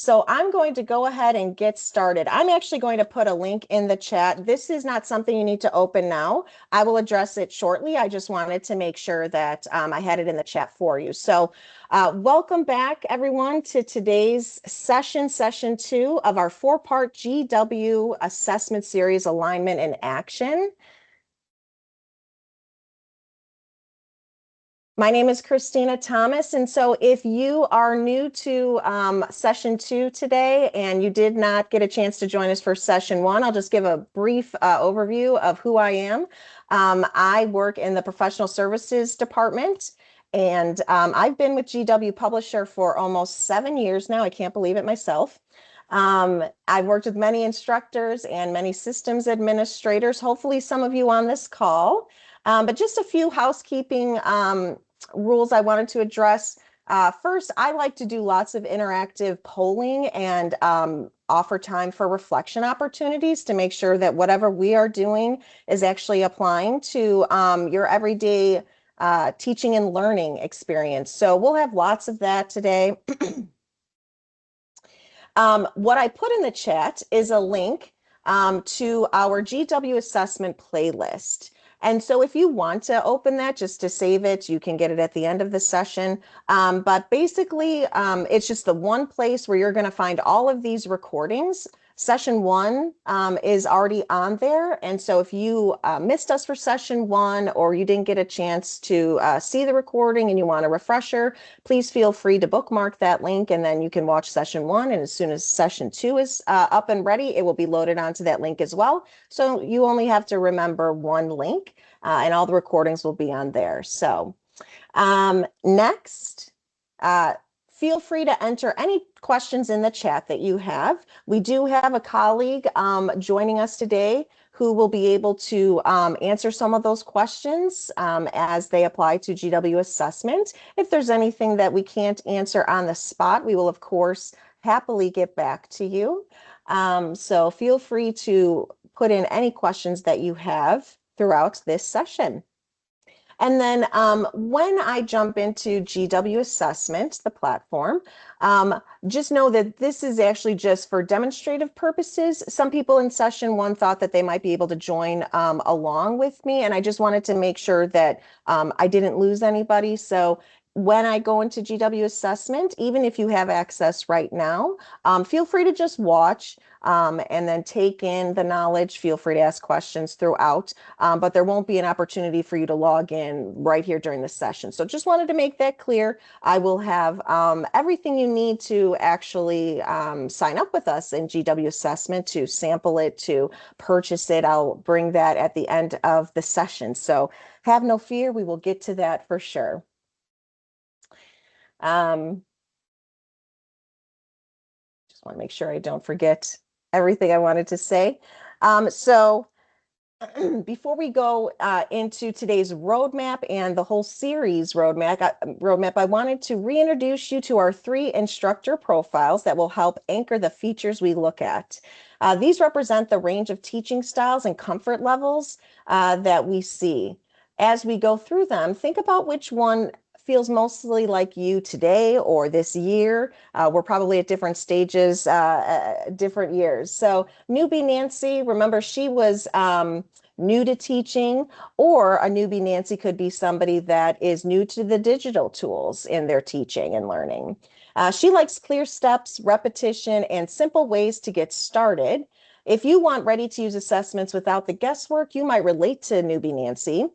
So I'm going to go ahead and get started. I'm actually going to put a link in the chat. This is not something you need to open now. I will address it shortly. I just wanted to make sure that I had it in the chat for you. So welcome back, everyone, to today's session 2 of our 4-part GW assessment series, Alignment in Action. My name is Christina Thomas, and so if you are new to session 2 today and you did not get a chance to join us for session 1, I'll just give a brief overview of who I am. I work in the professional services department, and I've been with GW Publisher for almost 7 years now. I can't believe it myself. I've worked with many instructors and many systems administrators, hopefully some of you on this call. But just a few housekeeping rules I wanted to address. First, I like to do lots of interactive polling and offer time for reflection opportunities to make sure that whatever we are doing is actually applying to your everyday teaching and learning experience. So we'll have lots of that today. What I put in the chat is a link to our GW assessment playlist. And so if you want to open that just to save it, you can get it at the end of the session. But basically, it's just the one place where you're going to find all of these recordings. Session 1 is already on there. And so if you missed us for session 1 or you didn't get a chance to see the recording and you want a refresher, please feel free to bookmark that link and then you can watch session 1. And as soon as session 2 is up and ready, it will be loaded onto that link as well. So you only have to remember one link and all the recordings will be on there. So next, feel free to enter any questions in the chat that you have. We do have a colleague joining us today who will be able to answer some of those questions as they apply to GW assessment. If there's anything that we can't answer on the spot, we will, of course, happily get back to you. So feel free to put in any questions that you have throughout this session. And then when I jump into GW Assessment, the platform, just know that this is actually just for demonstrative purposes. Some people in session 1 thought that they might be able to join along with me, and I just wanted to make sure that I didn't lose anybody. So when I go into GW Assessment, even if you have access right now, feel free to just watch and then take in the knowledge. Feel free to ask questions throughout, but there won't be an opportunity for you to log in right here during the session. So just wanted to make that clear. I will have everything you need to actually sign up with us in GW Assessment, to sample it, to purchase it. I'll bring that at the end of the session. So have no fear, we will get to that for sure. Just want to make sure I don't forget everything I wanted to say. So before we go into today's roadmap and the whole series roadmap, I wanted to reintroduce you to our 3 instructor profiles that will help anchor the features we look at. These represent the range of teaching styles and comfort levels that we see. As we go through them, think about which one feels mostly like you today or this year. We're probably at different stages, different years. So newbie Nancy, remember she was new to teaching, or a newbie Nancy could be somebody that is new to the digital tools in their teaching and learning. She likes clear steps, repetition, and simple ways to get started. If you want ready-to-use assessments without the guesswork, you might relate to newbie Nancy.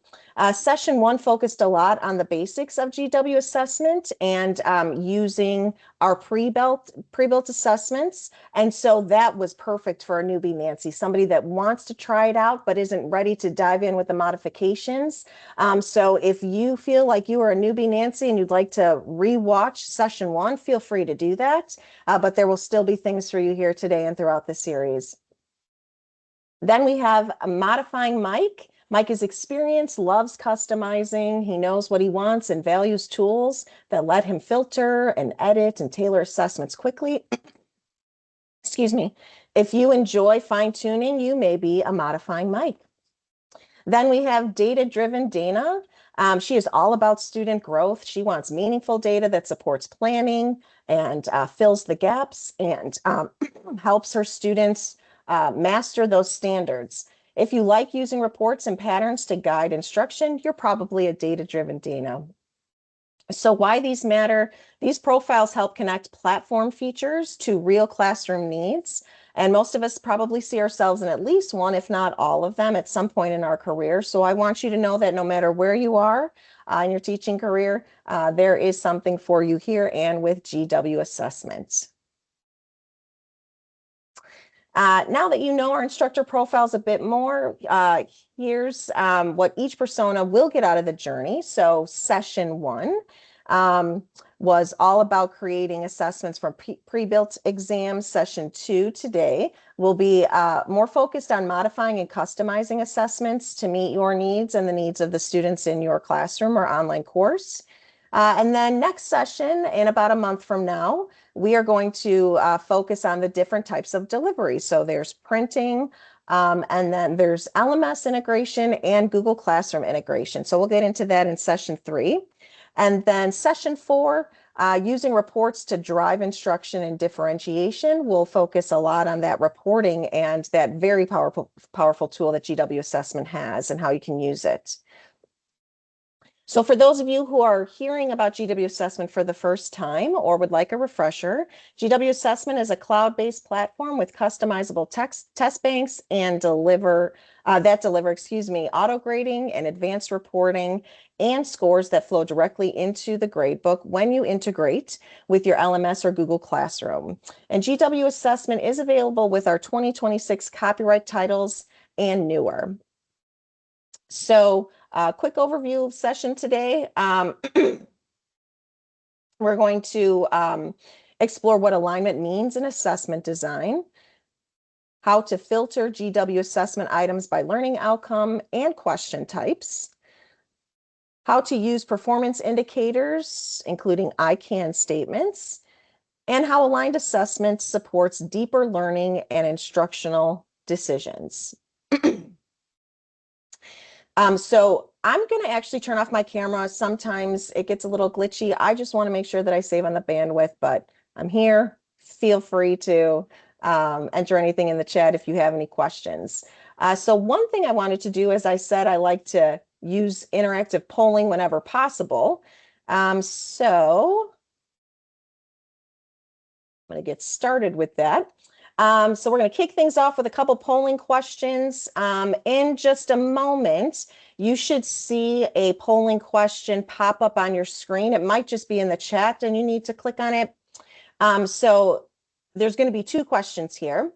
Session 1 focused a lot on the basics of GW assessment and using our pre-built assessments. And so that was perfect for a newbie Nancy, somebody that wants to try it out but isn't ready to dive in with the modifications. So if you feel like you are a newbie Nancy and you'd like to re-watch session 1, feel free to do that. But there will still be things for you here today and throughout the series. Then we have modifying Mike. Mike is experienced, loves customizing. He knows what he wants and values tools that let him filter and edit and tailor assessments quickly. Excuse me. If you enjoy fine-tuning, you may be a modifying Mike. Then we have data-driven Dana. She is all about student growth. She wants meaningful data that supports planning and fills the gaps and helps her students master those standards. If you like using reports and patterns to guide instruction, you're probably a data-driven Dana. So why these matter? These profiles help connect platform features to real classroom needs. And most of us probably see ourselves in at least one, if not all of them, at some point in our career. So I want you to know that no matter where you are in your teaching career, there is something for you here and with GW assessment. Now that you know our instructor profiles a bit more, here's what each persona will get out of the journey. So session 1 was all about creating assessments for pre-built exams. Session 2 today will be more focused on modifying and customizing assessments to meet your needs and the needs of the students in your classroom or online course. And then next session, in about a month from now, we are going to focus on the different types of delivery. So there's printing, and then there's LMS integration and Google Classroom integration. So we'll get into that in session 3. And then session 4, using reports to drive instruction and differentiation. We'll focus a lot on that reporting and that very powerful tool that GW Assessment has and how you can use it. So for those of you who are hearing about GW Assessment for the first time or would like a refresher, GW Assessment is a cloud-based platform with customizable test banks and deliver auto grading and advanced reporting and scores that flow directly into the gradebook when you integrate with your LMS or Google Classroom. And GW Assessment is available with our 2026 copyright titles and newer. So quick overview of session today. We're going to explore what alignment means in assessment design, how to filter GW assessment items by learning outcome and question types, how to use performance indicators, including I can statements, and how aligned assessment supports deeper learning and instructional decisions. So I'm going to actually turn off my camera. Sometimes it gets a little glitchy. I just want to make sure that I save on the bandwidth, but I'm here. Feel free to enter anything in the chat if you have any questions. So one thing I wanted to do, as I said, I like to use interactive polling whenever possible. So I'm going to get started with that. So we're going to kick things off with a couple polling questions. In just a moment, you should see a polling question pop up on your screen. It might just be in the chat and you need to click on it. So there's going to be 2 questions here.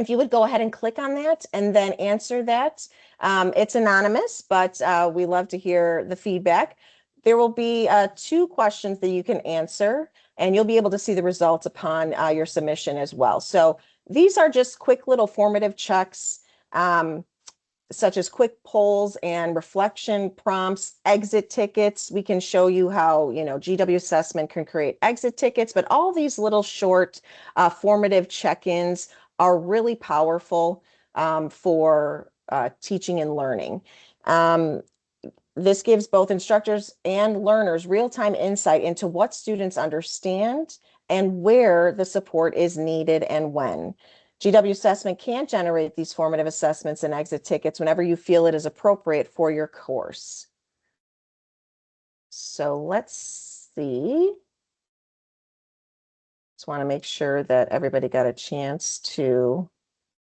If you would go ahead and click on that and then answer that. It's anonymous, but we love to hear the feedback. There will be 2 questions that you can answer, and you'll be able to see the results upon your submission as well. So these are just quick little formative checks, such as quick polls and reflection prompts, exit tickets. We can show you how, GW Assessment can create exit tickets, but all these little short formative check-ins are really powerful for teaching and learning. This gives both instructors and learners real-time insight into what students understand and where the support is needed and when. GW Assessment can generate these formative assessments and exit tickets whenever you feel it is appropriate for your course. So let's see. Just want to make sure that everybody got a chance to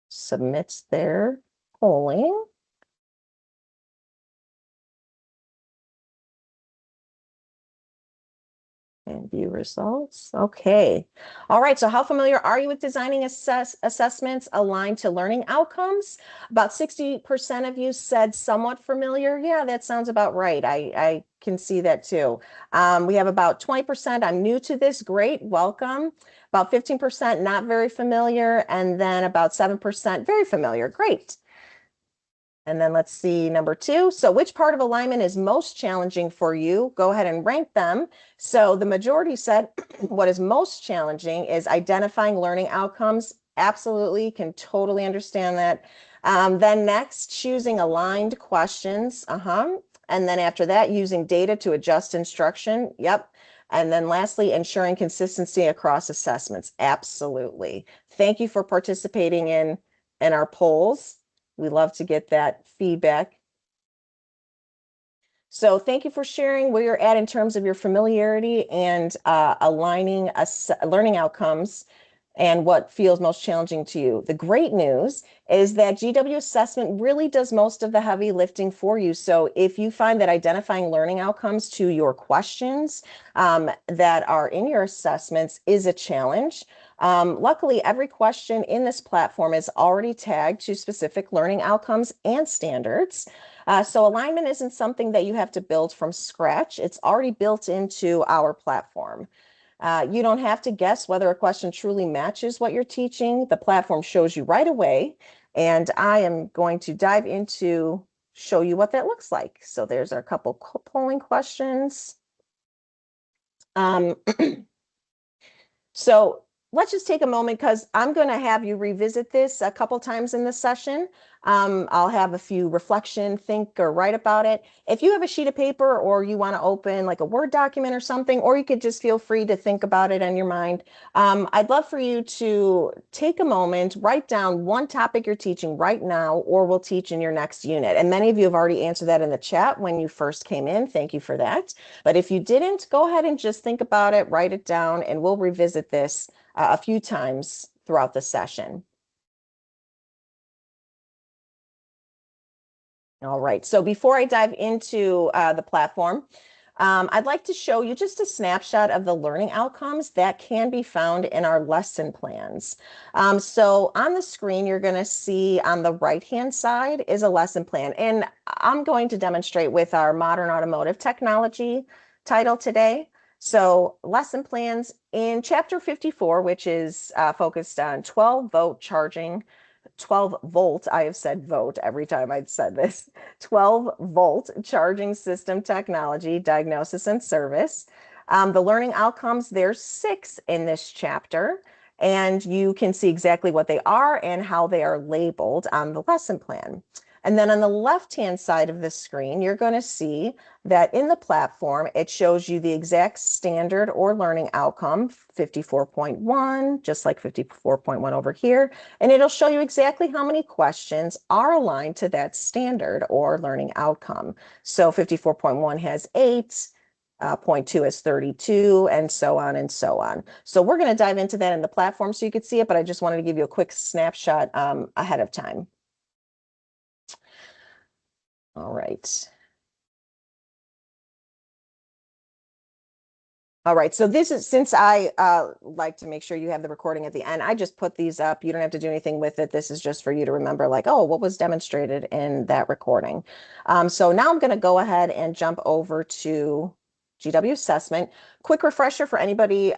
submit their polling. And view results. Okay. All right. So how familiar are you with designing assessments aligned to learning outcomes? About 60% of you said somewhat familiar. Yeah, that sounds about right. I can see that too. We have about 20%. I'm new to this. Great. Welcome. About 15% not very familiar. And then about 7% very familiar. Great. And then let's see number 2. So which part of alignment is most challenging for you? Go ahead and rank them. So the majority said what is most challenging is identifying learning outcomes. Absolutely, can totally understand that. Then next, choosing aligned questions. And then after that, using data to adjust instruction. Yep. And then lastly, ensuring consistency across assessments. Absolutely. Thank you for participating in our polls. We love to get that feedback. So thank you for sharing where you're at in terms of your familiarity and aligning learning outcomes and what feels most challenging to you. The great news is that GW assessment really does most of the heavy lifting for you. So if you find that identifying learning outcomes to your questions that are in your assessments is a challenge, luckily every question in this platform is already tagged to specific learning outcomes and standards. So alignment isn't something that you have to build from scratch. It's already built into our platform. You don't have to guess whether a question truly matches what you're teaching. The platform shows you right away. And I am going to dive into show you what that looks like. So there's our couple polling questions. So let's just take a moment because I'm going to have you revisit this a couple times in the session. I'll have a few reflection, think, or write about it. If you have a sheet of paper or you want to open like a Word document or something, or you could just feel free to think about it in your mind. I'd love for you to take a moment, write down one topic you're teaching right now or will teach in your next unit. And many of you have already answered that in the chat when you first came in. Thank you for that. But if you didn't, go ahead and just think about it, write it down, and we'll revisit this a few times throughout the session. All right, so before I dive into the platform, I'd like to show you just a snapshot of the learning outcomes that can be found in our lesson plans. So on the screen, you're going to see on the right-hand side is a lesson plan. And I'm going to demonstrate with our modern automotive technology title today. So lesson plans in chapter 54, which is focused on 12-volt charging, 12 volt, I have said vote every time I've said this, 12-volt charging system technology, diagnosis and service. The learning outcomes, there's 6 in this chapter, and you can see exactly what they are and how they are labeled on the lesson plan. And then on the left-hand side of the screen, you're going to see that in the platform, it shows you the exact standard or learning outcome, 54.1, just like 54.1 over here. And it'll show you exactly how many questions are aligned to that standard or learning outcome. So 54.1 has 8. 0.2 is 32, and so on and so on. So we're going to dive into that in the platform so you could see it, but I just wanted to give you a quick snapshot ahead of time. All right. All right, so this is, since I like to make sure you have the recording at the end, I just put these up. You don't have to do anything with it. This is just for you to remember, like, oh, what was demonstrated in that recording. So now I'm going to go ahead and jump over to GW assessment. Quick refresher for anybody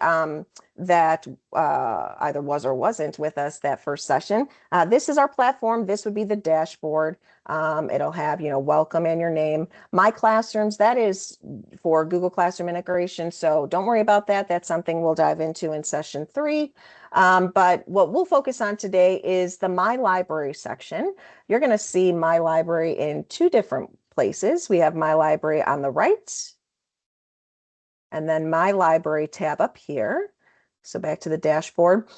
that either was or wasn't with us that first session. This is our platform. This would be the dashboard. It'll have, welcome and your name. My Classrooms, that is for Google Classroom integration. So don't worry about that. That's something we'll dive into in session 3. But what we'll focus on today is the My Library section. You're going to see My Library in 2 different places. We have My Library on the right, and then My Library tab up here. So back to the dashboard.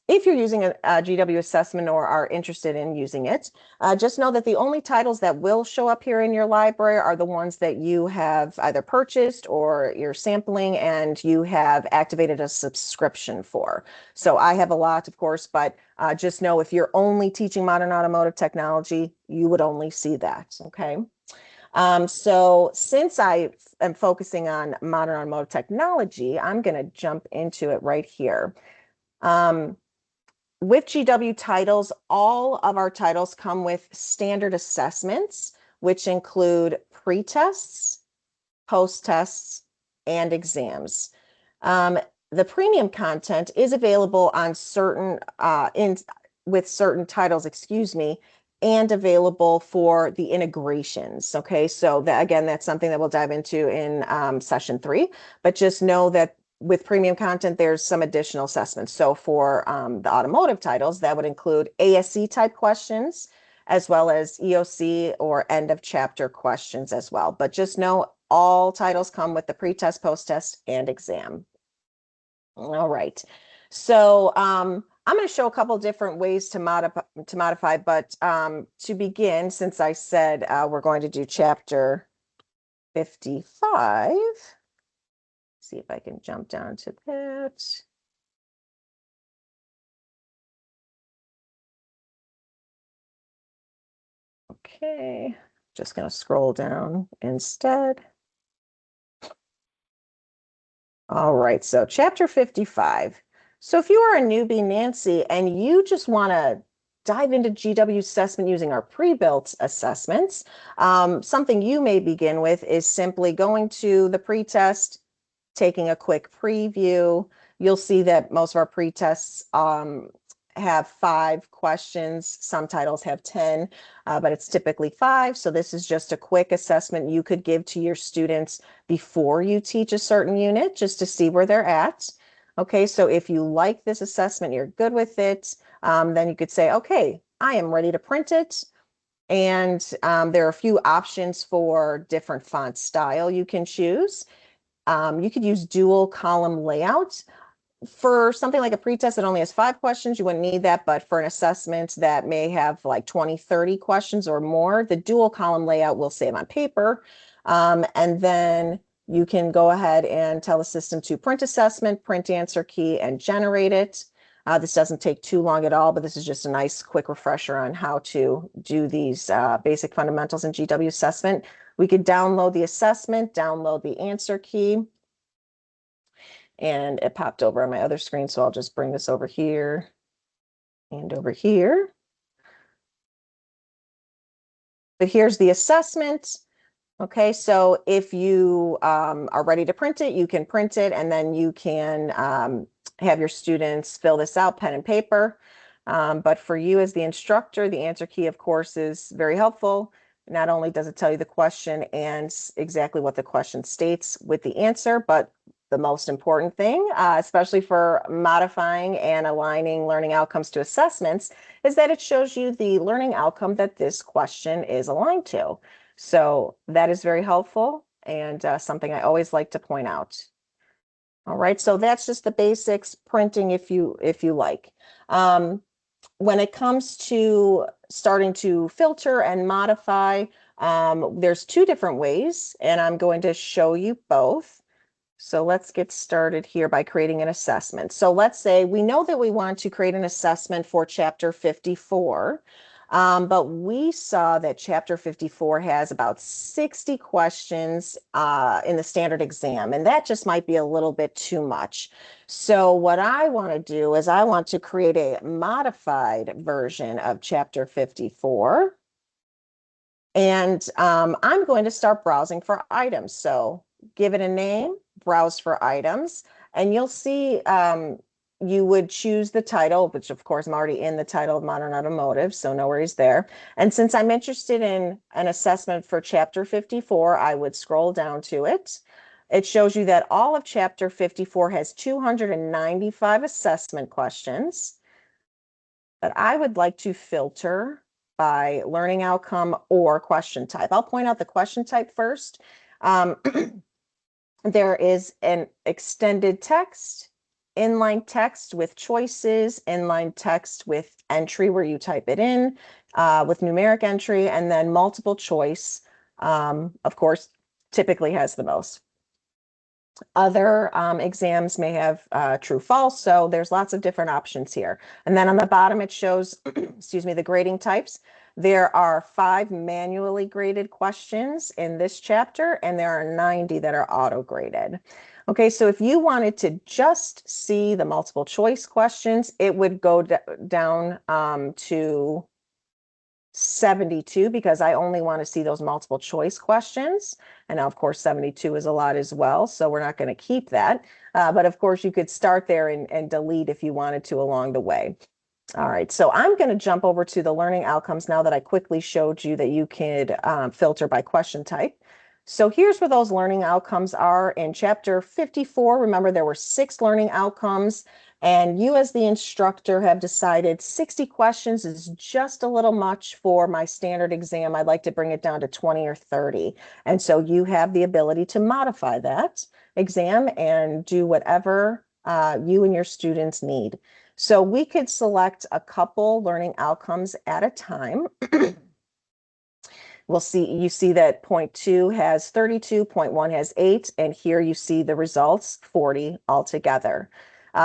If you're using a GW assessment or are interested in using it, just know that the only titles that will show up here in your library are the ones that you have either purchased or you're sampling and you have activated a subscription for. So I have a lot, of course, but just know if you're only teaching modern automotive technology, you would only see that, okay? So since I am focusing on modern automotive technology, I'm going to jump into it right here. With GW titles, all of our titles come with standard assessments, which include pre-tests, post-tests, and exams. The premium content is available on certain with certain titles, and available for the integrations. Okay, so that, again, that's something that we'll dive into in session 3. But just know that with premium content, there's some additional assessments. So for the automotive titles, that would include ASC type questions, as well as EOC or end of chapter questions as well. But just know all titles come with the pretest, post-test, and exam. All right. So I'm going to show a couple different ways to modify, but to begin, since I said we're going to do chapter 55, see if I can jump down to that. Okay, just going to scroll down instead. All right, so chapter 55. So if you are a newbie, Nancy, and you just want to dive into GW assessment using our pre-built assessments, something you may begin with is simply going to the pretest, taking a quick preview. You'll see that most of our pretests have 5 questions. Some titles have 10, but it's typically 5. So this is just a quick assessment you could give to your students before you teach a certain unit, just to see where they're at. Okay, so if you like this assessment, you're good with it, then you could say, okay, I am ready to print it. And there are a few options for different font style you can choose. You could use dual column layout. For something like a pretest that only has 5 questions, you wouldn't need that. But for an assessment that may have like 20, 30 questions or more, the dual column layout will save on paper. And then you can go ahead and tell the system to print assessment, print answer key, and generate it. This doesn't take too long at all, but this is just a nice quick refresher on how to do these basic fundamentals in GW assessment. We could download the assessment, download the answer key, and it popped over on my other screen. So I'll just bring this over here and over here. But here's the assessment. Okay, so if you are ready to print it, you can print it, and then you can have your students fill this out, pen and paper. But for you as the instructor, the answer key, of course, is very helpful. Not only does it tell you the question and exactly what the question states with the answer, but the most important thing, especially for modifying and aligning learning outcomes to assessments, is that it shows you the learning outcome that this question is aligned to. So that is very helpful and something I always like to point out. All right, so that's just the basics, printing if you like. When it comes to starting to filter and modify, there's 2 different ways, and I'm going to show you both. So let's get started here by creating an assessment. So let's say we know that we want to create an assessment for chapter 54, but we saw that chapter 54 has about 60 questions in the standard exam, and that just might be a little bit too much. So what I want to do is I want to create a modified version of chapter 54. And I'm going to start browsing for items. So give it a name, browse for items, and you'll see you would choose the title, which of course I'm already in the title of Modern Automotive, so no worries there. And since I'm interested in an assessment for chapter 54, I would scroll down to it. It shows you that all of chapter 54 has 295 assessment questions, but I would like to filter by learning outcome or question type. I'll point out the question type first. There is an extended text, inline text with choices, inline text with entry where you type it in, with numeric entry, and then multiple choice, of course, typically has the most. Other exams may have true false, so there's lots of different options here. And then on the bottom it shows, excuse me, the grading types. There are 5 manually graded questions in this chapter, and there are 90 that are auto-graded. Okay, so if you wanted to just see the multiple choice questions, it would go down to 72 because I only want to see those multiple choice questions. And now, of course, 72 is a lot as well, so we're not going to keep that. But of course, you could start there and delete if you wanted to along the way. All right, so I'm going to jump over to the learning outcomes now that I quickly showed you that you could filter by question type. So here's where those learning outcomes are in chapter 54. Remember, there were 6 learning outcomes. And you as the instructor have decided 60 questions is just a little much for my standard exam. I'd like to bring it down to 20 or 30. And so you have the ability to modify that exam and do whatever you and your students need. So we could select a couple learning outcomes at a time. We'll see, you see that point 2 has 32, point 1 has 8, and here you see the results, 40 altogether.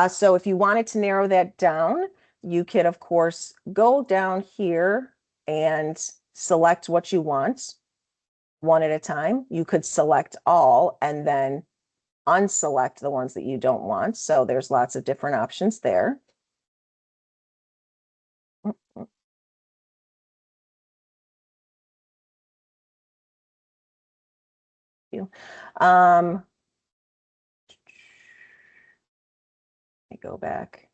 So if you wanted to narrow that down, you could, of course, go down here and select what you want one at a time. You could select all and then unselect the ones that you don't want. So there's lots of different options there. Let me go back,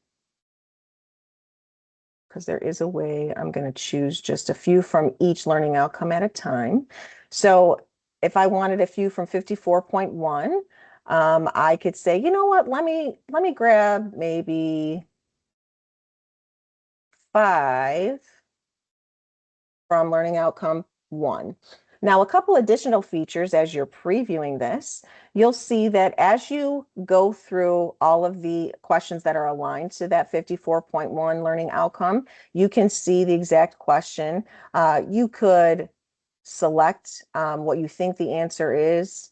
because there is a way. I'm going to choose just a few from each learning outcome at a time. So if I wanted a few from 54.1, I could say, you know what, let me grab maybe 5 from learning outcome 1. Now, a couple additional features as you're previewing this, you'll see that as you go through all of the questions that are aligned to that 54.1 learning outcome, you can see the exact question. You could select what you think the answer is.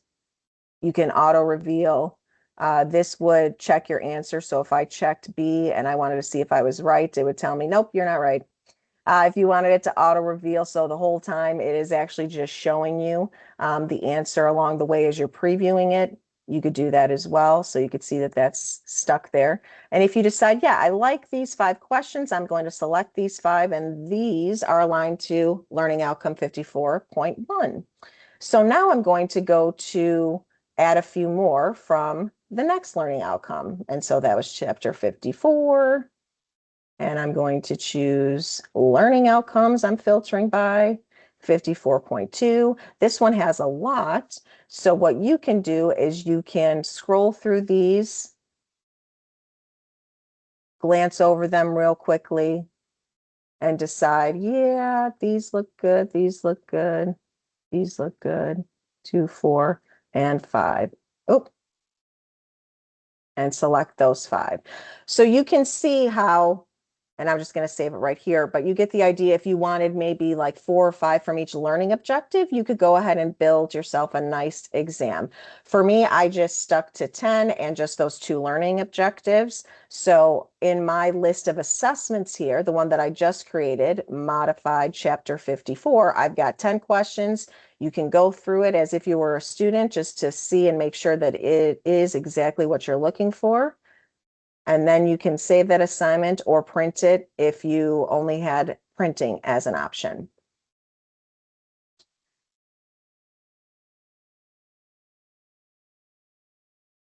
You can auto reveal. This would check your answer. So if I checked B and I wanted to see if I was right, it would tell me, nope, you're not right. If you wanted it to auto reveal, so the whole time it is actually just showing you the answer along the way as you're previewing it, you could do that as well. So you could see that that's stuck there. And if you decide, yeah, I like these 5 questions, I'm going to select these 5, and these are aligned to learning outcome 54.1. So now I'm going to go to add a few more from the next learning outcome. And so that was chapter 54. And I'm going to choose learning outcomes. I'm filtering by 54.2. This one has a lot. So what you can do is you can scroll through these, glance over them real quickly, and decide, yeah, these look good, these look good, these look good. 2, 4, and 5. Oh, and select those 5. So you can see how, and I'm just going to save it right here, but you get the idea. If you wanted maybe like 4 or 5 from each learning objective, you could go ahead and build yourself a nice exam. For me, I just stuck to 10 and just those 2 learning objectives. So in my list of assessments here, the one that I just created, modified chapter 54, I've got 10 questions. You can go through it as if you were a student just to see and make sure that it is exactly what you're looking for. And then you can save that assignment or print it if you only had printing as an option.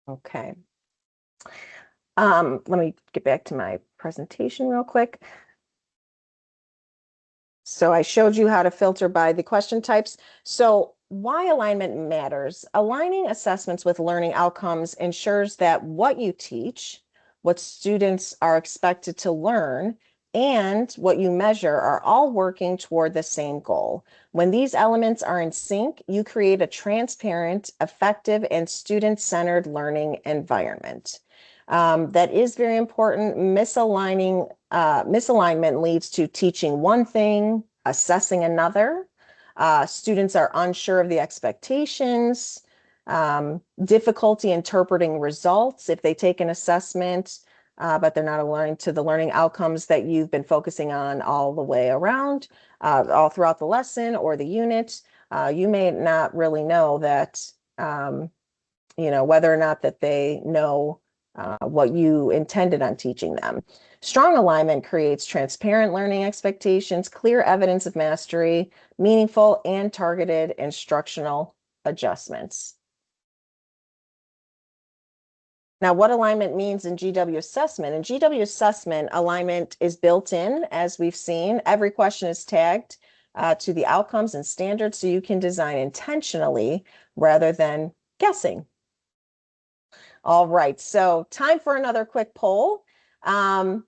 Okay. Let me get back to my presentation real quick. So I showed you how to filter by the question types. So why alignment matters. Aligning assessments with learning outcomes ensures that what you teach, what students are expected to learn, and what you measure are all working toward the same goal. When these elements are in sync, you create a transparent, effective, and student-centered learning environment. That is very important. Misalignment leads to teaching one thing, assessing another. Students are unsure of the expectations, difficulty interpreting results if they take an assessment, but they're not aligned to the learning outcomes that you've been focusing on all the way around, all throughout the lesson or the unit. You may not really know that, whether or not that they know what you intended on teaching them. Strong alignment creates transparent learning expectations, clear evidence of mastery, meaningful and targeted instructional adjustments. Now, what alignment means in GW assessment. In GW assessment, alignment is built in, as we've seen. Every question is tagged to the outcomes and standards, so you can design intentionally rather than guessing. All right, so time for another quick poll. I'm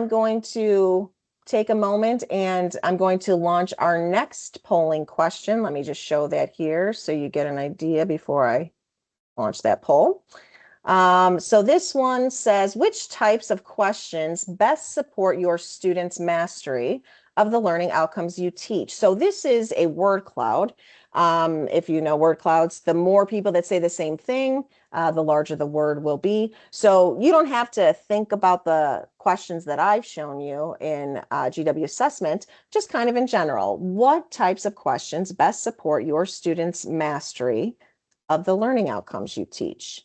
going to take a moment and I'm going to launch our next polling question. Let me just show that here so you get an idea before I launch that poll. So this one says, which types of questions best support your students' mastery of the learning outcomes you teach? So this is a word cloud. If you know word clouds, the more people that say the same thing, the larger the word will be. So you don't have to think about the questions that I've shown you in GW assessment, just kind of in general. What types of questions best support your students' mastery of the learning outcomes you teach?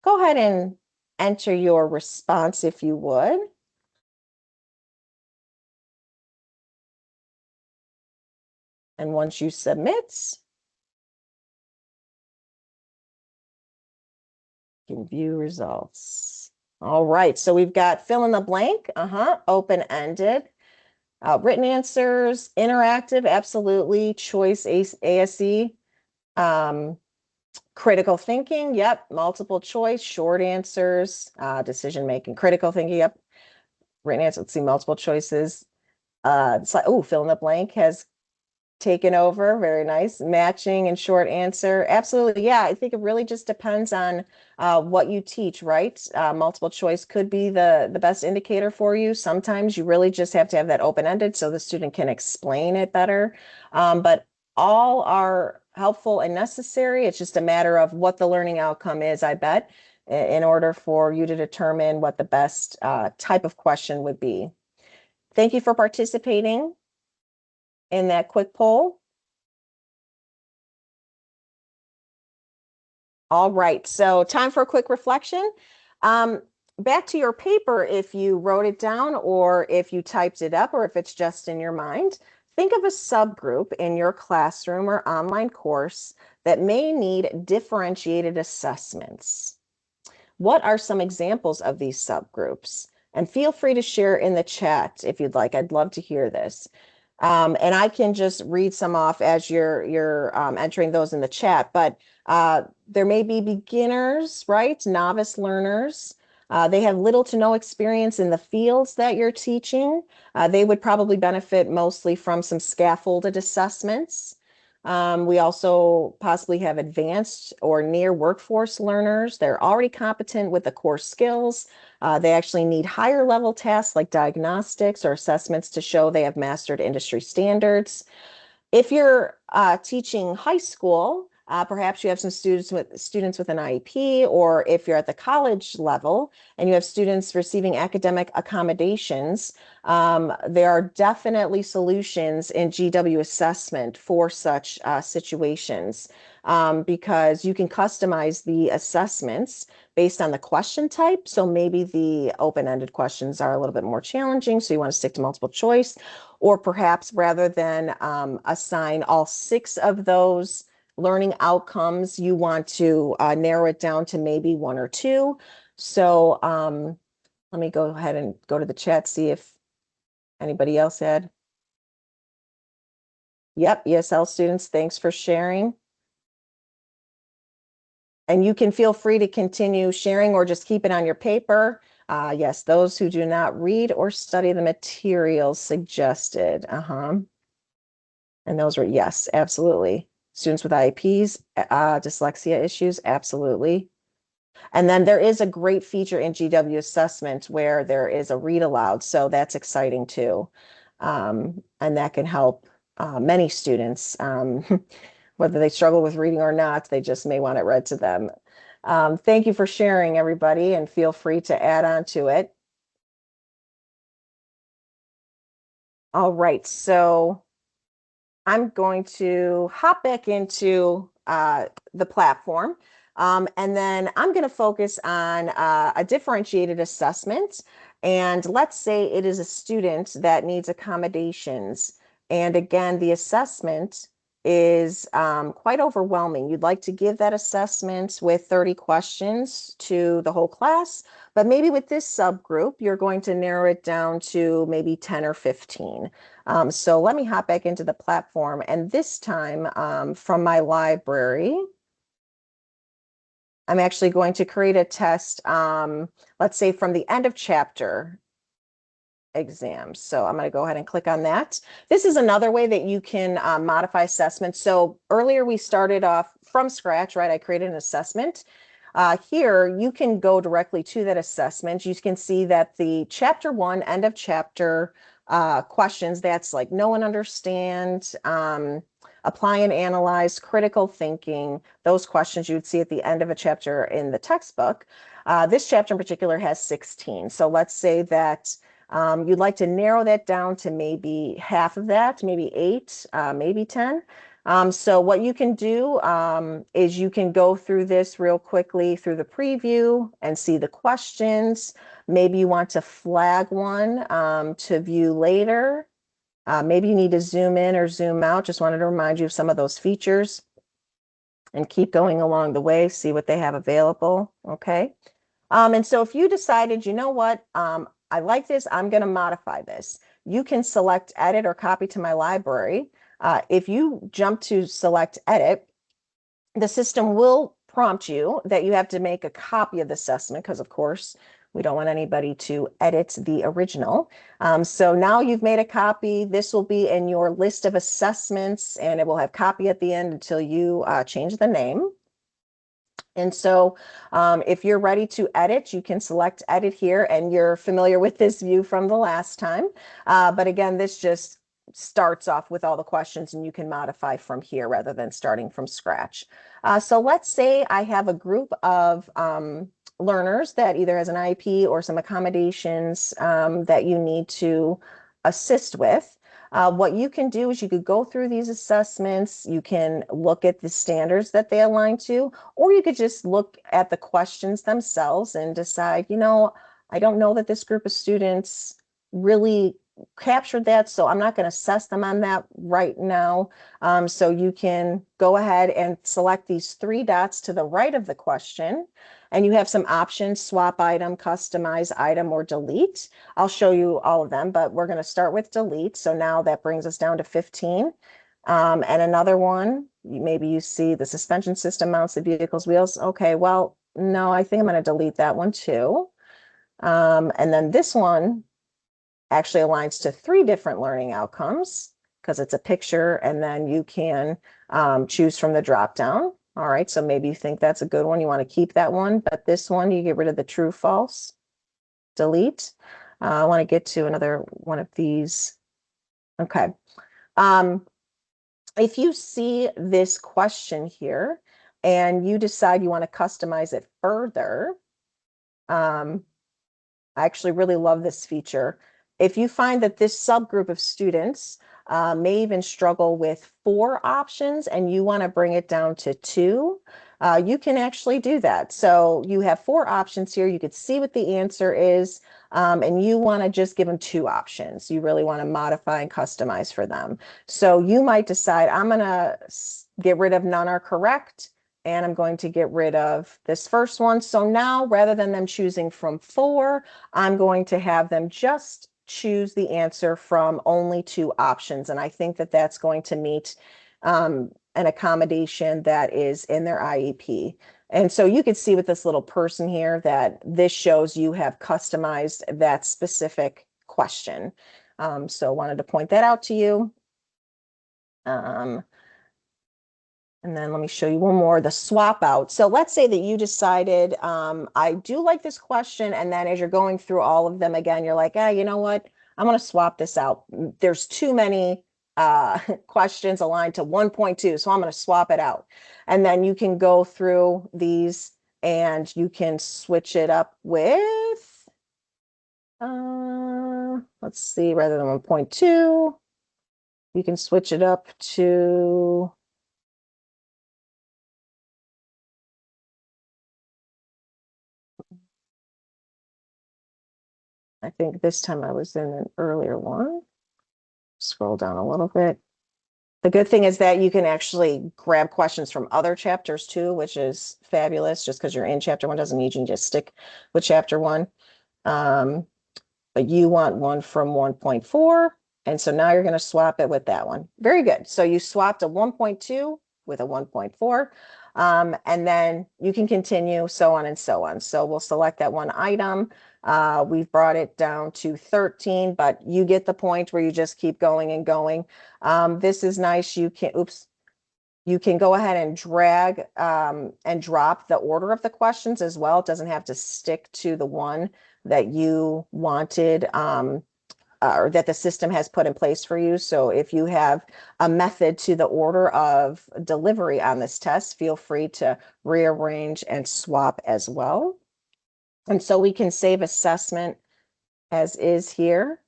Go ahead and enter your response if you would. And once you submit, you can view results. All right, so we've got fill in the blank, open-ended, written answers, interactive, absolutely, choice ASE, um, critical thinking, yep, multiple choice, short answers, decision making, critical thinking, yep, written answer, let's see, multiple choices. Fill in the blank has taken over. Very nice. Matching and short answer. Absolutely. Yeah, I think it really just depends on what you teach, right? Multiple choice could be the best indicator for you. Sometimes you really just have to have that open-ended so the student can explain it better. But all are helpful and necessary. It's just a matter of what the learning outcome is, I bet, in order for you to determine what the best type of question would be. Thank you for participating in that quick poll. All right, so time for a quick reflection. Um, Back to your paper, if you wrote it down or if you typed it up or if it's just in your mind, think of a subgroup in your classroom or online course that may need differentiated assessments. What are some examples of these subgroups? And feel free to share in the chat if you'd like. I'd love to hear this. And I can just read some off as you're entering those in the chat. But there may be beginners, right? Novice learners. They have little to no experience in the fields that you're teaching. They would probably benefit mostly from some scaffolded assessments. We also possibly have advanced or near workforce learners. They're already competent with the core skills. They actually need higher level tasks like diagnostics or assessments to show they have mastered industry standards. If you're teaching high school, perhaps you have some students with an IEP, or if you're at the college level and you have students receiving academic accommodations, there are definitely solutions in GW assessment for such situations because you can customize the assessments based on the question type. So maybe the open-ended questions are a little bit more challenging, so you want to stick to multiple choice. Or perhaps rather than assign all 6 of those learning outcomes, you want to narrow it down to maybe 1 or 2. So let me go ahead and go to the chat, see if anybody else had. Yep, ESL students, thanks for sharing. And you can feel free to continue sharing or just keep it on your paper. Yes, those who do not read or study the materials suggested. And those were, yes, absolutely. Students with IEPs, dyslexia issues, absolutely. And then there is a great feature in GW assessment where there is a read aloud. So that's exciting too. And that can help many students, whether they struggle with reading or not, they just may want it read to them. Thank you for sharing, everybody, and feel free to add on to it. All right, so I'm going to hop back into the platform. And then I'm going to focus on a differentiated assessment. And let's say it is a student that needs accommodations. And again, the assessment is quite overwhelming. You'd like to give that assessment with 30 questions to the whole class, but maybe with this subgroup, you're going to narrow it down to maybe 10 or 15. So let me hop back into the platform, and this time from my library, I'm actually going to create a test, let's say from the end of chapter exams. So I'm going to go ahead and click on that. This is another way that you can modify assessments. So earlier we started off from scratch, right? I created an assessment. Here you can go directly to that assessment. You can see that the chapter 1 end of chapter questions, that's like know and understand, apply and analyze, critical thinking, those questions you would see at the end of a chapter in the textbook. This chapter in particular has 16. So let's say that you'd like to narrow that down to maybe half of that, maybe 8, maybe 10. So what you can do is you can go through this real quickly through the preview and see the questions. Maybe you want to flag one to view later. Maybe you need to zoom in or zoom out. Just wanted to remind you of some of those features and keep going along the way, see what they have available. Okay. And so if you decided, you know what, I like this, I'm going to modify this, you can select edit or copy to my library. If you jump to select edit, the system will prompt you that you have to make a copy of the assessment because, of course, we don't want anybody to edit the original. So now you've made a copy. This will be in your list of assessments, and it will have copy at the end until you change the name. And so if you're ready to edit, you can select edit here, and you're familiar with this view from the last time. But again, this just starts off with all the questions, and you can modify from here rather than starting from scratch. So let's say I have a group of learners that either has an IEP or some accommodations that you need to assist with. What you can do is you could go through these assessments, you can look at the standards that they align to, or you could just look at the questions themselves and decide, you know, I don't know that this group of students really captured that, so I'm not going to assess them on that right now. So you can go ahead and select these 3 dots to the right of the question, and you have some options: swap item, customize item, or delete. I'll show you all of them, but we're going to start with delete. So now that brings us down to 15. And another one, maybe you see the suspension system mounts the vehicle's wheels. Okay, well, no, I think I'm going to delete that one too. And then this one actually aligns to 3 different learning outcomes because it's a picture, and then you can choose from the drop down. All right, so maybe you think that's a good one. You want to keep that one, but this one, you get rid of the true, false, delete. I want to get to another one of these. Okay. If you see this question here and you decide you want to customize it further, I actually really love this feature. If you find that this subgroup of students may even struggle with 4 options and you want to bring it down to 2, you can actually do that. So you have 4 options here. You could see what the answer is, and you want to just give them 2 options. You really want to modify and customize for them. So you might decide, I'm going to get rid of none are correct, and I'm going to get rid of this first one. So now, rather than them choosing from 4, I'm going to have them just choose the answer from only 2 options. And I think that that's going to meet an accommodation that is in their IEP. And so you can see with this little person here that this shows you have customized that specific question. So wanted to point that out to you. And then let me show you one more, the swap out. So let's say that you decided, I do like this question. And then as you're going through all of them again, you're like, you know what? I'm going to swap this out. There's too many questions aligned to 1.2. So I'm going to swap it out. And then you can go through these and you can switch it up with, let's see, rather than 1.2, you can switch it up to, I think this time I was in an earlier one. Scroll down a little bit. The good thing is that you can actually grab questions from other chapters too, which is fabulous. Just because you're in chapter 1 doesn't mean you can just stick with chapter 1. But you want one from 1.4. And so now you're going to swap it with that one. Very good. So you swapped a 1.2 with a 1.4. And then you can continue, so on and so on. So we'll select that one item. We've brought it down to 13, but you get the point where you just keep going and going. This is nice. You can, you can go ahead and drag and drop the order of the questions as well. It doesn't have to stick to the one that you wanted or that the system has put in place for you. So if you have a method to the order of delivery on this test, feel free to rearrange and swap as well. And so we can save assessment as is here.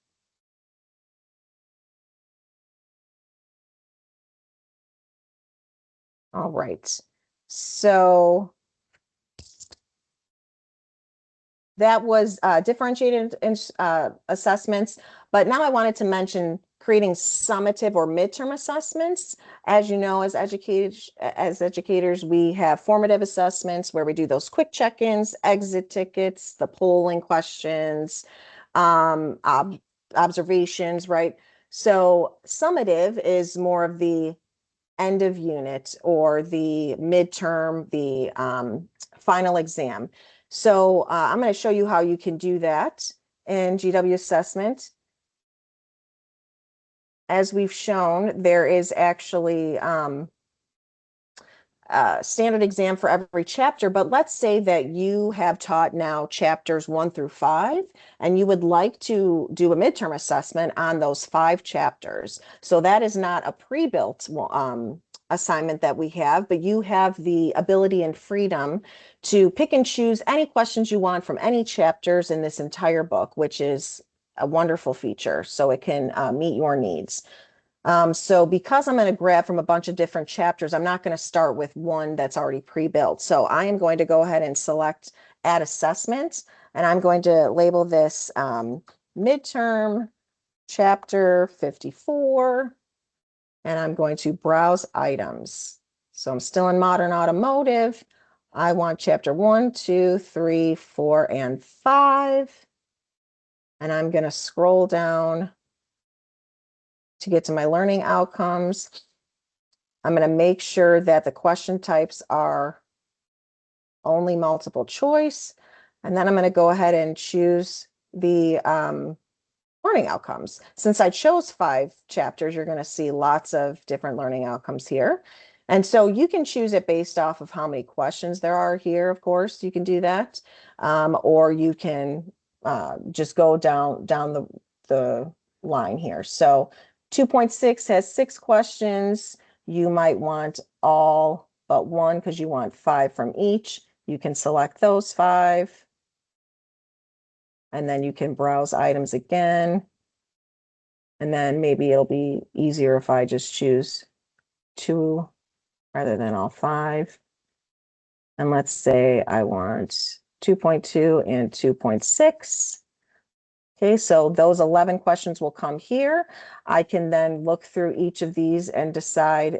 All right. So that was differentiated assessments, but now I wanted to mention creating summative or midterm assessments. As you know, as educators, we have formative assessments where we do those quick check-ins, exit tickets, the polling questions, observations, right? So summative is more of the end of unit or the midterm, the final exam. So I'm going to show you how you can do that in GW assessment. As we've shown, there is actually standard exam for every chapter, but let's say that you have taught now chapters 1 through 5, and you would like to do a midterm assessment on those 5 chapters. So that is not a pre-built assignment that we have, but you have the ability and freedom to pick and choose any questions you want from any chapters in this entire book, which is a wonderful feature. So it can meet your needs. So because I'm going to grab from a bunch of different chapters, I'm not going to start with one that's already pre-built. So I am going to go ahead and select Add Assessment, and I'm going to label this Midterm Chapter 54, and I'm going to browse items. So I'm still in Modern Automotive. I want Chapter 1, 2, 3, 4, and 5. And I'm going to scroll down to get to my learning outcomes. I'm going to make sure that the question types are only multiple choice. And then I'm going to go ahead and choose the learning outcomes. Since I chose 5 chapters, you're going to see lots of different learning outcomes here. And so you can choose it based off of how many questions there are here, of course, you can do that. Or you can just go down the line here. So 2.6 has 6 questions. You might want all but one because you want 5 from each. You can select those 5. And then you can browse items again. And then maybe it'll be easier if I just choose 2 rather than all 5. And let's say I want 2.2 and 2.6. Okay, so those 11 questions will come here. I can then look through each of these and decide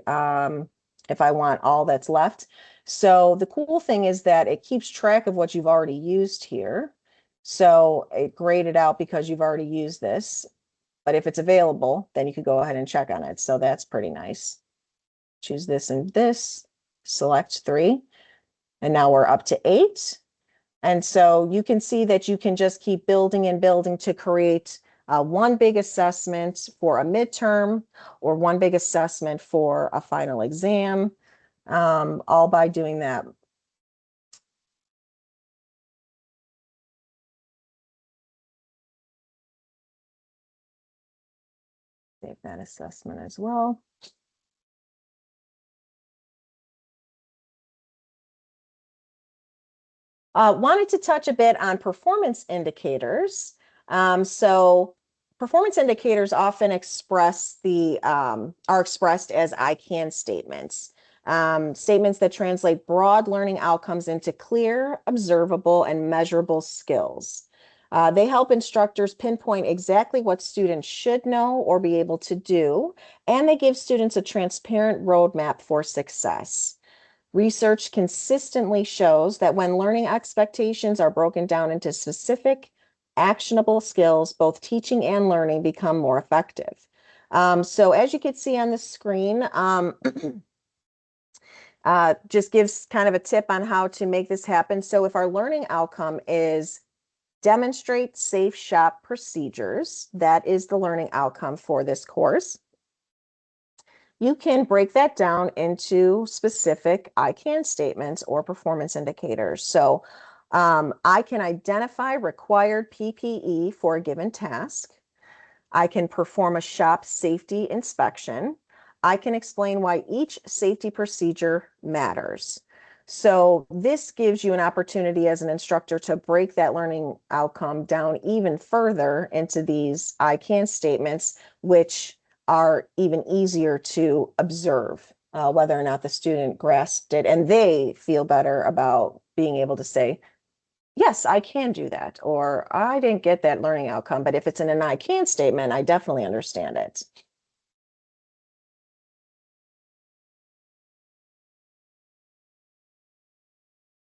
if I want all that's left. So the cool thing is that it keeps track of what you've already used here. So it graded out because you've already used this. But if it's available, then you could go ahead and check on it. So that's pretty nice. Choose this and this, select 3. And now we're up to 8. And so you can see that you can just keep building and building to create one big assessment for a midterm or one big assessment for a final exam, all by doing that. Save that assessment as well. Wanted to touch a bit on performance indicators. So performance indicators often express are expressed as I can statements. Statements that translate broad learning outcomes into clear, observable, and measurable skills. They help instructors pinpoint exactly what students should know or be able to do, and they give students a transparent roadmap for success. Research consistently shows that when learning expectations are broken down into specific, actionable skills, both teaching and learning become more effective. So as you can see on the screen, just gives kind of a tip on how to make this happen. So if our learning outcome is demonstrate safe shop procedures, that is the learning outcome for this course. You can break that down into specific I can statements or performance indicators. So I can identify required PPE for a given task. I can perform a shop safety inspection. I can explain why each safety procedure matters. So this gives you an opportunity as an instructor to break that learning outcome down even further into these I can statements, which are even easier to observe whether or not the student grasped it, and they feel better about being able to say, yes, I can do that, or I didn't get that learning outcome, but if it's in an I can statement, I definitely understand it.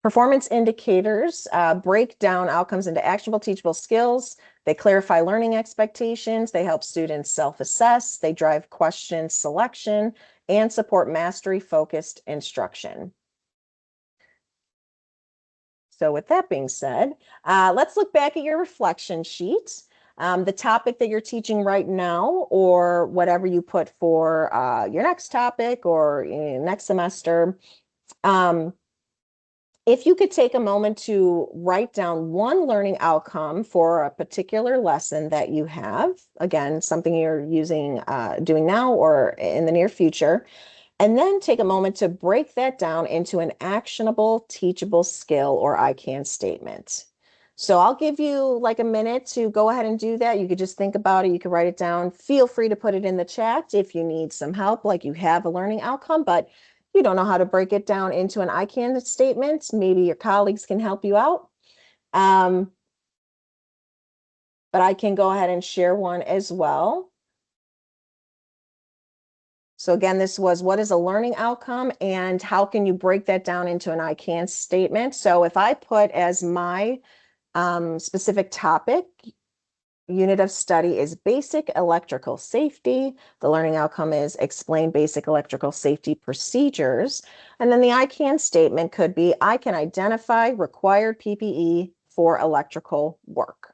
Performance indicators break down outcomes into actionable, teachable skills. They clarify learning expectations. They help students self-assess. They drive question selection and support mastery-focused instruction. So with that being said, let's look back at your reflection sheet. The topic that you're teaching right now, or whatever you put for your next topic or next semester. If you could take a moment to write down one learning outcome for a particular lesson that you have, again, something you're using, doing now or in the near future, and then take a moment to break that down into an actionable, teachable skill or I can statement. So I'll give you like a minute to go ahead and do that. You could just think about it. You could write it down. Feel free to put it in the chat if you need some help, like you have a learning outcome, but you don't know how to break it down into an I can statement. Maybe your colleagues can help you out. But I can go ahead and share one as well. So again, this was what is a learning outcome and how can you break that down into an I can statement? So if I put as my specific topic, unit of study is basic electrical safety. The learning outcome is explain basic electrical safety procedures. And then the I can statement could be, I can identify required PPE for electrical work.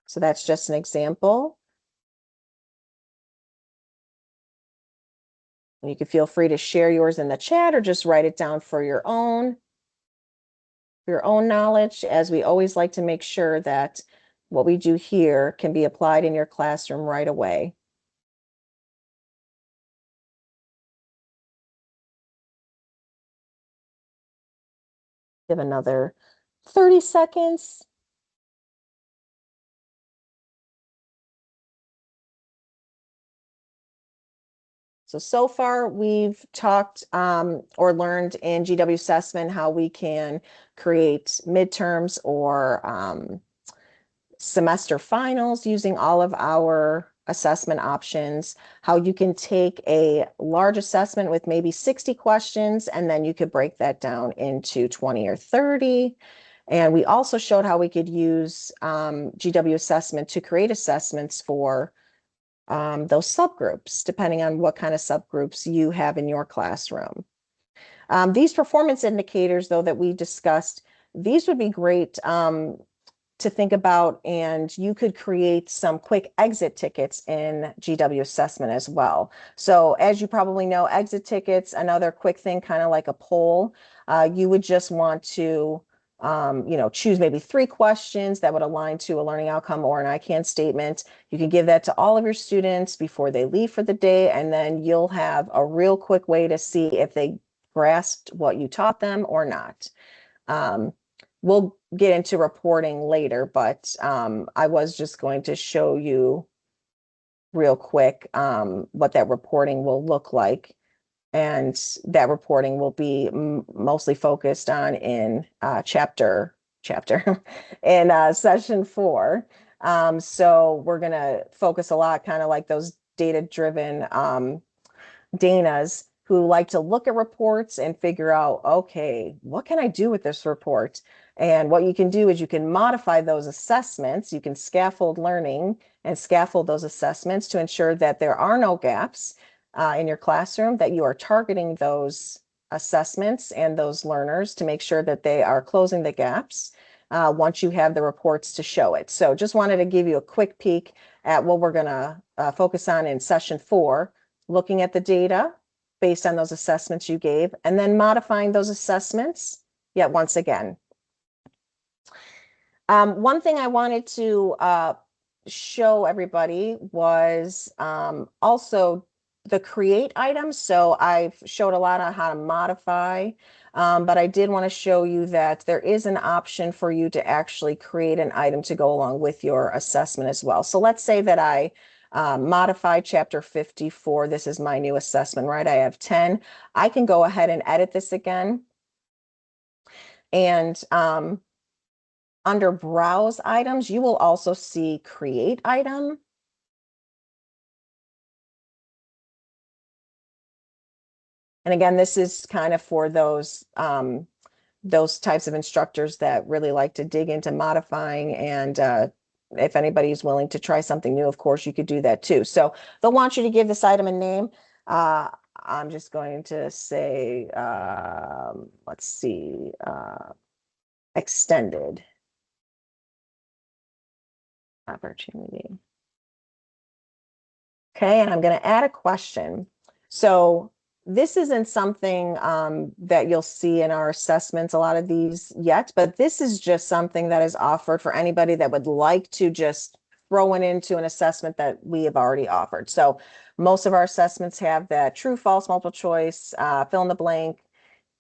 So that's just an example. And you can feel free to share yours in the chat or just write it down for your own knowledge, as we always like to make sure that what we do here can be applied in your classroom right away. Give another 30 seconds. So far we've talked or learned in GW assessment how we can create midterms or semester finals using all of our assessment options, how you can take a large assessment with maybe 60 questions, and then you could break that down into 20 or 30. And we also showed how we could use GW assessment to create assessments for those subgroups, depending on what kind of subgroups you have in your classroom. These performance indicators, though, that we discussed, these would be great to think about, and you could create some quick exit tickets in GW assessment as well. So as you probably know, exit tickets, another quick thing, kind of like a poll. You would just want to choose maybe 3 questions that would align to a learning outcome or an I can statement. You can give that to all of your students before they leave for the day, and then you'll have a real quick way to see if they grasped what you taught them or not. We'll get into reporting later, but I was just going to show you real quick what that reporting will look like. And that reporting will be mostly focused on in chapter in session 4. So we're going to focus a lot kind of like those data-driven Danas who like to look at reports and figure out, okay, what can I do with this report? And what you can do is you can modify those assessments. You can scaffold learning and scaffold those assessments to ensure that there are no gaps in your classroom, that you are targeting those assessments and those learners to make sure that they are closing the gaps once you have the reports to show it. So just wanted to give you a quick peek at what we're going to focus on in session 4, looking at the data based on those assessments you gave, and then modifying those assessments yet once again. One thing I wanted to show everybody was also the create items. So I've showed a lot on how to modify, but I did want to show you that there is an option for you to actually create an item to go along with your assessment as well. So let's say that I modify chapter 54. This is my new assessment, right? I have 10. I can go ahead and edit this again. And under browse items, you will also see create item. And again, this is kind of for those types of instructors that really like to dig into modifying. And if anybody's willing to try something new, of course, you could do that too. So they'll want you to give this item a name. I'm just going to say, let's see, extended opportunity. Okay, and I'm going to add a question. So this isn't something that you'll see in our assessments, a lot of these yet, but this is just something that is offered for anybody that would like to just throw it into an assessment that we have already offered. So most of our assessments have that true, false, multiple choice, fill in the blank,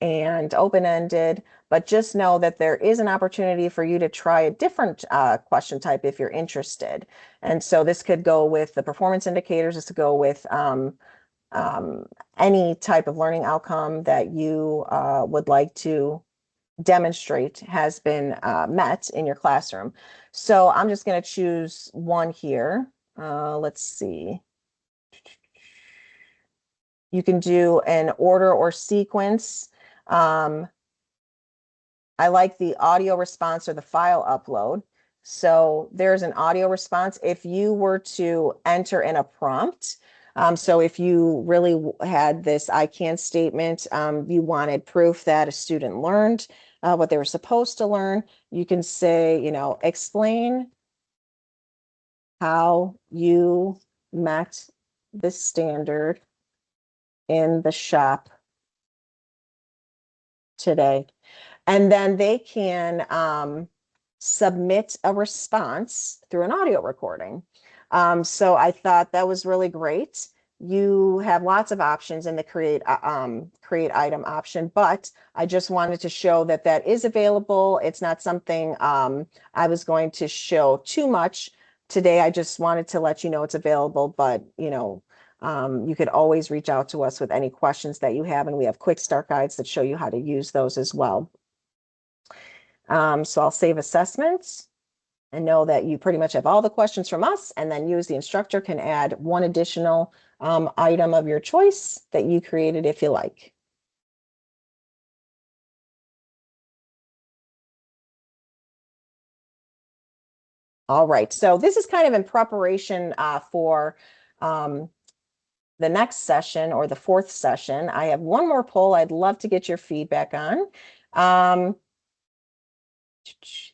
and open-ended, but just know that there is an opportunity for you to try a different question type if you're interested. And so this could go with the performance indicators, this could go with any type of learning outcome that you would like to demonstrate has been met in your classroom. So I'm just going to choose one here. Let's see. You can do an order or sequence. I like the audio response or the file upload. So there's an audio response. If you were to enter in a prompt, so if you really had this I can statement, you wanted proof that a student learned what they were supposed to learn, you can say, explain how you met the standard in the shop today. And then they can submit a response through an audio recording. So I thought that was really great. You have lots of options in the create item option, but I just wanted to show that that is available. It's not something I was going to show too much today. I just wanted to let you know it's available, but you could always reach out to us with any questions that you have, and we have quick start guides that show you how to use those as well. So I'll save assessments and know that you pretty much have all the questions from us, and then you as the instructor can add one additional item of your choice that you created if you like. All right, so this is kind of in preparation for the next session or the 4th session. I have one more poll I'd love to get your feedback on. I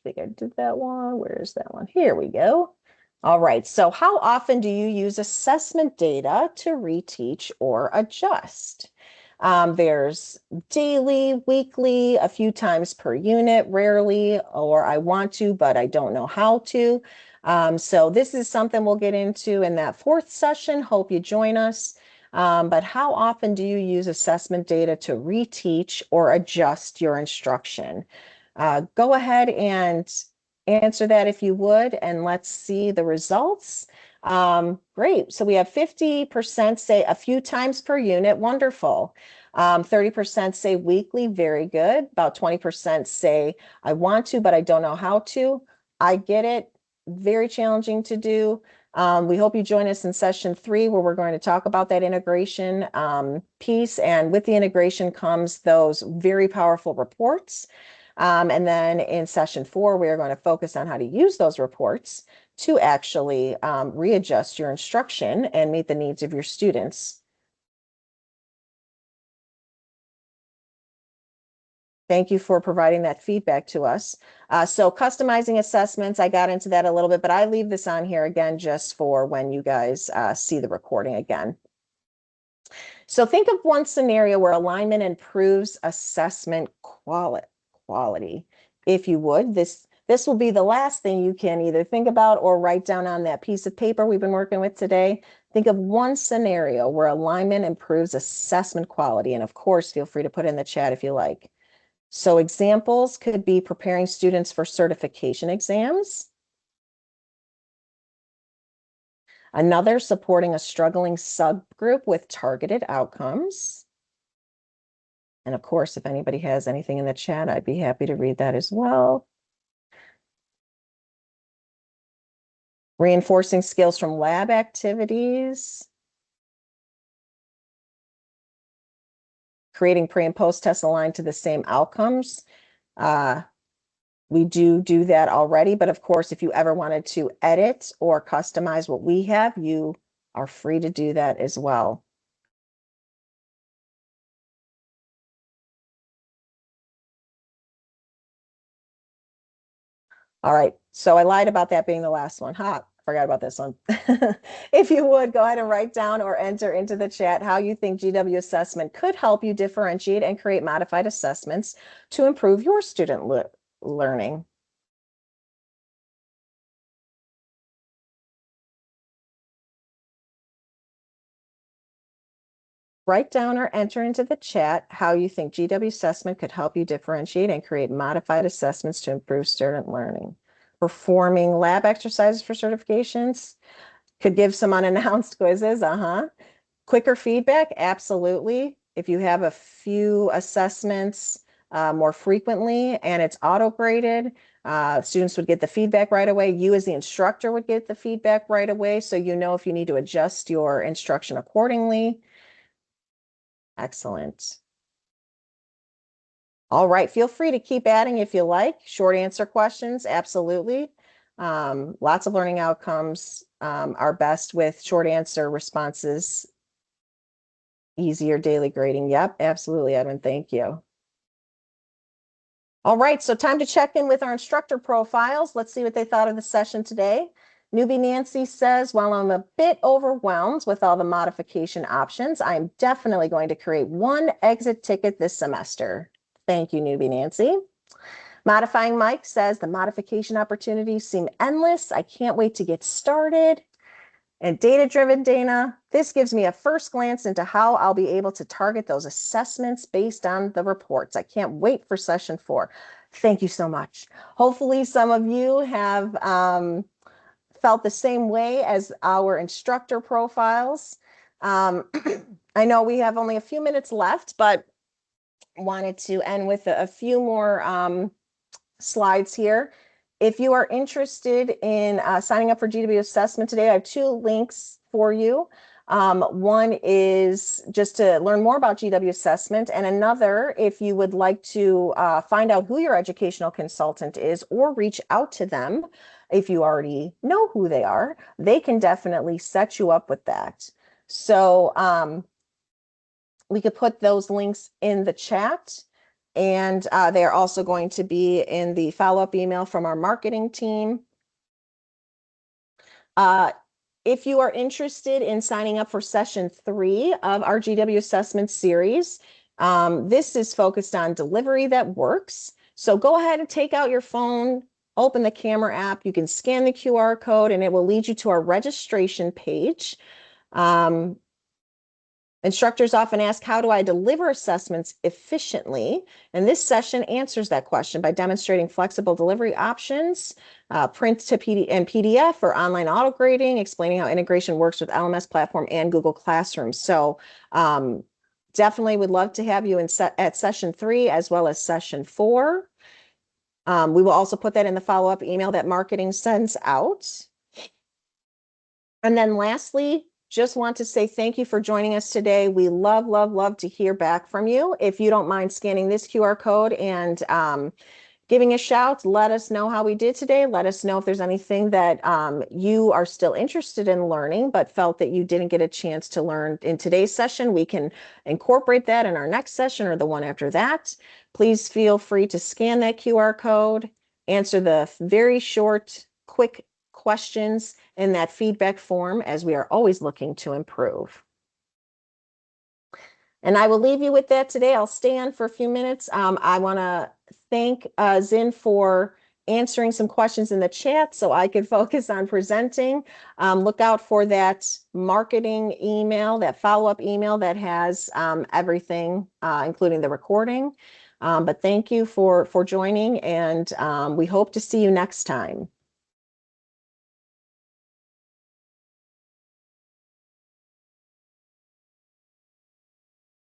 think I did that one. Where's that one? Here we go. All right. So how often do you use assessment data to reteach or adjust? There's daily, weekly, a few times per unit, rarely, or I want to, but I don't know how to. So this is something we'll get into in that 4th session. Hope you join us. But how often do you use assessment data to reteach or adjust your instruction? Go ahead and answer that if you would, and let's see the results. Great. So we have 50% say a few times per unit. Wonderful. 30% say weekly. Very good. About 20% say I want to, but I don't know how to. I get it. Very challenging to do. We hope you join us in session 3, where we're going to talk about that integration piece. And with the integration comes those very powerful reports. And then in session 4, we are going to focus on how to use those reports to actually readjust your instruction and meet the needs of your students. Thank you for providing that feedback to us. So customizing assessments, I got into that a little bit, but I leave this on here again just for when you guys see the recording again. So think of one scenario where alignment improves assessment quality. If you would, this will be the last thing you can either think about or write down on that piece of paper we've been working with today. Think of one scenario where alignment improves assessment quality. And of course, feel free to put in the chat if you like. So examples could be preparing students for certification exams. Another, supporting a struggling subgroup with targeted outcomes. And of course, if anybody has anything in the chat, I'd be happy to read that as well. Reinforcing skills from lab activities. Creating pre and post tests aligned to the same outcomes. We do that already, but of course, if you ever wanted to edit or customize what we have, you are free to do that as well. All right, so I lied about that being the last one. Forgot about this one. If you would, go ahead and write down or enter into the chat how you think GW assessment could help you differentiate and create modified assessments to improve your student learning. Write down or enter into the chat how you think GW assessment could help you differentiate and create modified assessments to improve student learning. Performing lab exercises for certifications could give some unannounced quizzes. Quicker feedback, absolutely. If you have a few assessments more frequently and it's auto-graded, students would get the feedback right away. You as the instructor would get the feedback right away, so you know if you need to adjust your instruction accordingly. Excellent. All right, feel free to keep adding if you like. Short answer questions, absolutely. Lots of learning outcomes are best with short answer responses. Easier daily grading. Yep, absolutely, Edwin. Thank you. All right, so time to check in with our instructor profiles. Let's see what they thought of the session today. Newbie Nancy says, while I'm a bit overwhelmed with all the modification options, I'm definitely going to create one exit ticket this semester. Thank you, Newbie Nancy. Modifying Mike says, the modification opportunities seem endless. I can't wait to get started. And Data-Driven Dana, this gives me a first glance into how I'll be able to target those assessments based on the reports. I can't wait for session 4. Thank you so much. Hopefully some of you have felt the same way as our instructor profiles. I know we have only a few minutes left, but wanted to end with a few more slides here. If you are interested in signing up for GW assessment today, I have 2 links for you. One is just to learn more about GW assessment, and another, if you would like to find out who your educational consultant is or reach out to them, if you already know who they are, they can definitely set you up with that. So we could put those links in the chat. And they are also going to be in the follow-up email from our marketing team. If you are interested in signing up for session 3 of our GW assessment series, this is focused on delivery that works. So go ahead and take out your phone, open the camera app. You can scan the QR code and it will lead you to our registration page. Instructors often ask, how do I deliver assessments efficiently? And this session answers that question by demonstrating flexible delivery options, print to PDF or online auto grading, explaining how integration works with LMS platform and Google Classroom. So definitely would love to have you at session 3 as well as session 4. We will also put that in the follow-up email that marketing sends out. And then lastly, just want to say thank you for joining us today. We love to hear back from you. If you don't mind scanning this QR code and giving a shout. Let us know how we did today. Let us know if there's anything that you are still interested in learning, but felt that you didn't get a chance to learn in today's session. We can incorporate that in our next session or the one after that. Please feel free to scan that QR code, answer the very short, quick questions in that feedback form, as we are always looking to improve. And I will leave you with that today. I'll stay on for a few minutes. I want to thank Zin for answering some questions in the chat so I could focus on presenting. Look out for that marketing email, that follow-up email that has everything, including the recording. But thank you for joining, and we hope to see you next time.